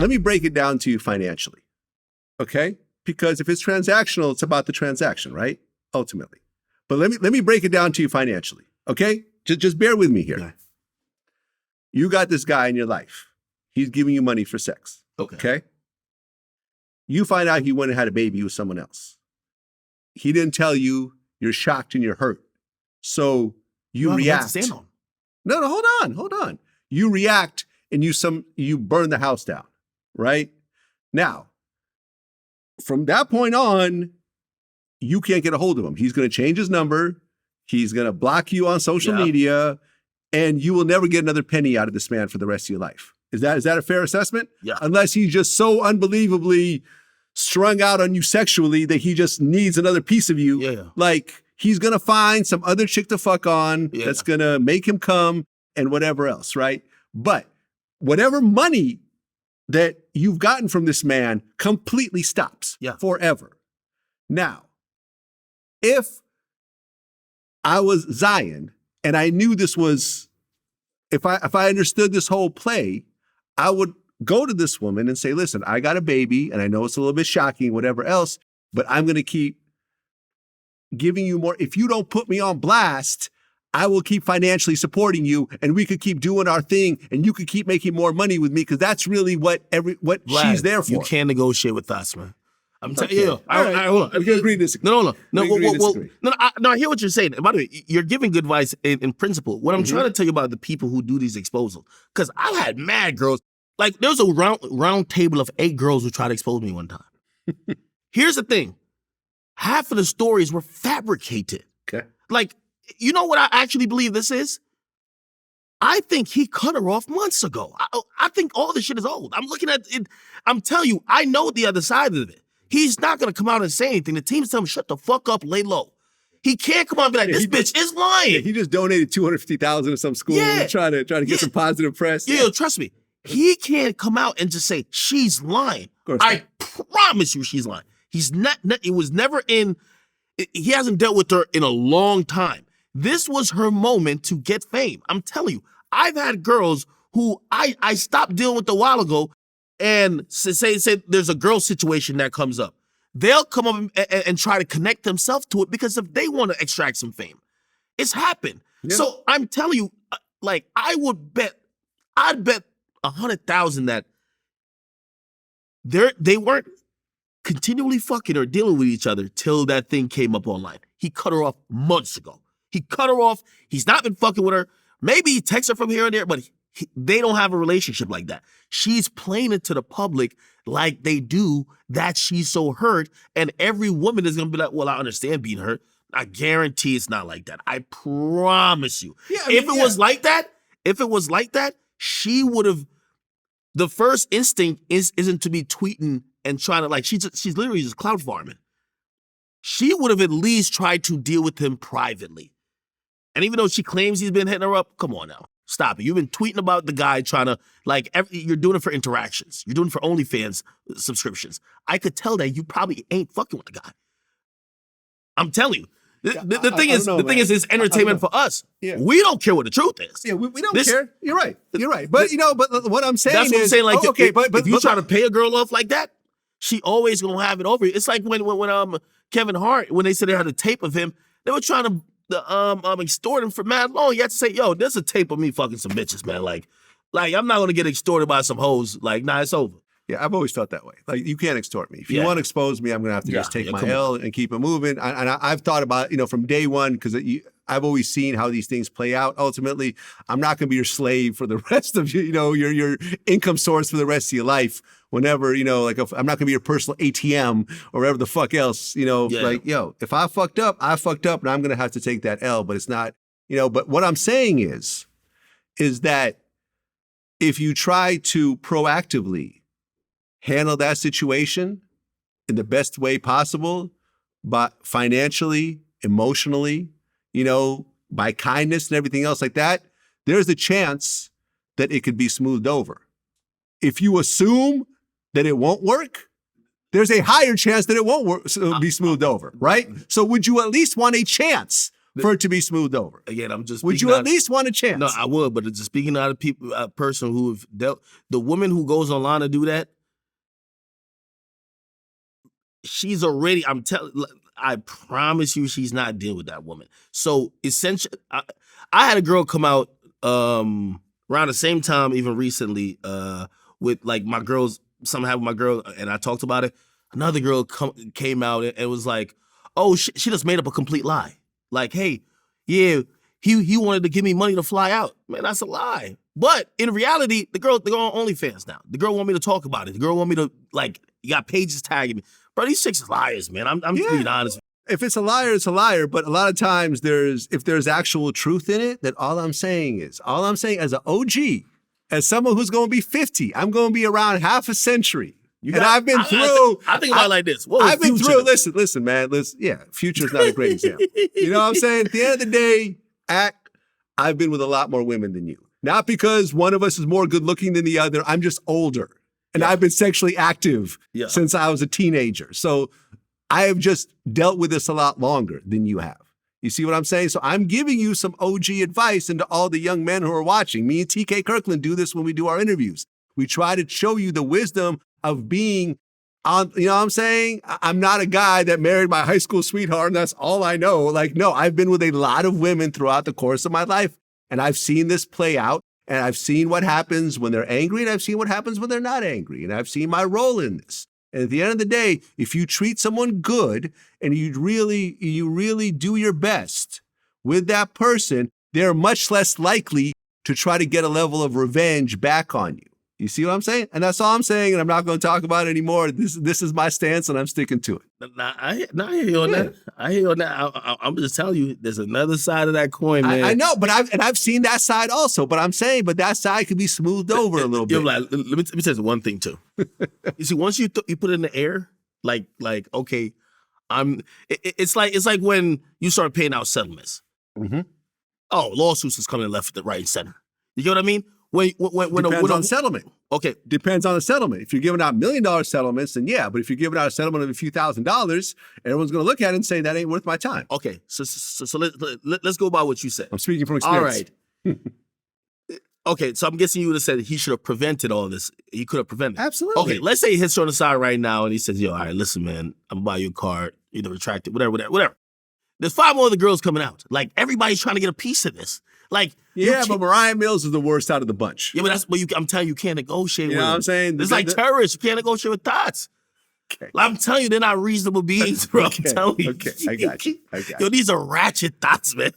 let me break it down to you financially, okay? Because if it's transactional, it's about the transaction, right? Ultimately. But let me break it down to you financially, okay? Just bear with me here. Okay. You got this guy in your life. He's giving you money for sex, okay? You find out he went and had a baby with someone else. He didn't tell you. You're shocked and you're hurt. So you react. No, hold on. You react and you burn the house down, right? Now, from that point on, you can't get a hold of him. He's going to change his number. He's going to block you on social media, and you will never get another penny out of this man for the rest of your life. Is that a fair assessment? Yeah. Unless he's just so unbelievably strung out on you sexually that he just needs another piece of you. Yeah. Like, he's going to find some other chick to fuck on that's going to make him come and whatever else, right? But whatever money that you've gotten from this man completely stops forever. Now, if I was Zion and I knew this was, if I understood this whole play, I would go to this woman and say, listen, I got a baby and I know it's a little bit shocking, whatever else, but I'm going to keep giving you more. If you don't put me on blast, I will keep financially supporting you and we could keep doing our thing and you could keep making more money with me because that's really what she's there for. You can't negotiate with us, man. I'm telling you. All right, hold on. We can agree to disagree. No. I hear what you're saying. By the way, you're giving good advice in principle. What I'm trying to tell you about the people who do these exposals, because I've had mad girls. Like, there's a round table of 8 girls who tried to expose me one time. Here's the thing. Half of the stories were fabricated. Okay. Like, you know what I actually believe this is? I think he cut her off months ago. I think all this shit is old. I'm looking at it. I'm telling you, I know the other side of it. He's not going to come out and say anything. The team's telling him, shut the fuck up, lay low. He can't come out and be like, this bitch is lying. Yeah, he just donated $250,000 to some school trying to get some positive press. Yeah, trust me. He can't come out and just say, she's lying. I promise you she's lying. He's not, it was never in, he hasn't dealt with her in a long time. This was her moment to get fame. I'm telling you, I've had girls who I stopped dealing with a while ago and say there's a girl situation that comes up. They'll come up and try to connect themselves to it because if they want to extract some fame. It's happened. Yeah. So I'm telling you, like, I'd bet 100,000 that they weren't continually fucking or dealing with each other till that thing came up online. He cut her off months ago. He cut her off. He's not been fucking with her. Maybe he texts her from here and there, but they don't have a relationship like that. She's playing it to the public like they do, that she's so hurt, and every woman is going to be like, well, I understand being hurt. I guarantee it's not like that. I promise you. Yeah, if it was like that, she would have, the first instinct isn't to be tweeting and trying to, like, she's literally just cloud farming. She would have at least tried to deal with him privately. And even though she claims he's been hitting her up, come on now. Stop it. You've been tweeting about the guy trying to, like, you're doing it for interactions. You're doing it for OnlyFans subscriptions. I could tell that you probably ain't fucking with the guy. I'm telling you. The thing is, it's entertainment for us. Yeah. We don't care what the truth is. Yeah, we don't care. You're right. But, but what I'm saying is... That's what I'm saying. Like, if you try to pay a girl off like that, she always going to have it over you. It's like when Kevin Hart, when they said they had a tape of him, they were trying to extort him for mad long. You had to say, yo, there's a tape of me fucking some bitches, man. Like I'm not gonna get extorted by some hoes. Like, nah, it's over. Yeah, I've always felt that way. Like, you can't extort me. If you want to expose me, I'm gonna have to just take my L and keep it moving. And I've thought about, from day one, because I've always seen how these things play out. Ultimately, I'm not gonna be your slave for the rest of your income source for the rest of your life. Whenever, I'm not gonna be your personal ATM or whatever the fuck else, like, if I fucked up, and I'm gonna have to take that L, but it's not, but what I'm saying is that if you try to proactively handle that situation in the best way possible, but financially, emotionally, by kindness and everything else like that, there's a chance that it could be smoothed over. If you assume that it won't work, there's a higher chance that it won't be smoothed over, right? So would you at least want a chance for it to be smoothed over. Again, I'm just. Would you at least want a chance? No, I would, but it's just speaking out of people, a person who have dealt. The woman who goes online to do that, she's already. I promise you, she's not dealing with that woman. So essentially, I had a girl come out around the same time, even recently, with like my girls. Something happened with my girl, and I talked about it. Another girl came out and was like, "Oh, she just made up a complete lie. Like, hey, yeah, he wanted to give me money to fly out. Man, that's a lie. But in reality, the girl on OnlyFans now. The girl want me to talk about it. The girl want me to like. You got pages tagging me, bro. These chicks are liars, man. I'm being honest. If it's a liar, it's a liar. But a lot of times, if there's actual truth in it, then all I'm saying as an OG, as someone who's going to be 50, I'm going to be around half a century. I've been through. I think about it like this. I've been through. Listen, man. Future's not a great example. You know what I'm saying? At the end of the day, I've been with a lot more women than you. Not because one of us is more good looking than the other. I'm just older. And I've been sexually active since I was a teenager. So I have just dealt with this a lot longer than you have. You see what I'm saying? So I'm giving you some OG advice into all the young men who are watching. Me and TK Kirkland do this when we do our interviews. We try to show you the wisdom of being on, you know what I'm saying? I'm not a guy that married my high school sweetheart and that's all I know. Like, no, I've been with a lot of women throughout the course of my life and I've seen this play out and I've seen what happens when they're angry and I've seen what happens when they're not angry and I've seen my role in this. And at the end of the day, if you treat someone good and you really do your best with that person, they're much less likely to try to get a level of revenge back on you. You see what I'm saying? And that's all I'm saying, and I'm not going to talk about it anymore. This is my stance, and I'm sticking to it. I hear you on that. I hear you on that. I'm just telling you, there's another side of that coin, man. I know, but I've seen that side also. But I'm saying, that side could be smoothed over a little bit. Like, let me tell you one thing too. You see, once you put it in the air, like okay, it's like when you start paying out settlements. Mm-hmm. Oh, lawsuits is coming left, right, and center. You get what I mean? Depends on settlement. Okay. Depends on the settlement. If you're giving out $1 million settlements, then yeah. But if you're giving out a settlement of a few $1,000s, everyone's going to look at it and say, that ain't worth my time. Okay. So let's go by what you said. I'm speaking from experience. All right. Okay. So I'm guessing you would have said he should have prevented all this. He could have prevented it. Absolutely. Okay. Let's say he hits you on the side right now and he says, yo, all right, listen, man, I'm going to buy you a car, either retract it, whatever. There's 5 more other girls coming out. Like, everybody's trying to get a piece of this. Like, yeah, but Moriah Mills is the worst out of the bunch. Yeah, but that's what I'm telling you, you can't negotiate with. You know what I'm saying? It's like terrorists. You can't negotiate with thoughts. Okay. Like, I'm telling you, they're not reasonable beings, bro. I'm telling you. Okay, I got you. Yo, these are ratchet thoughts, man.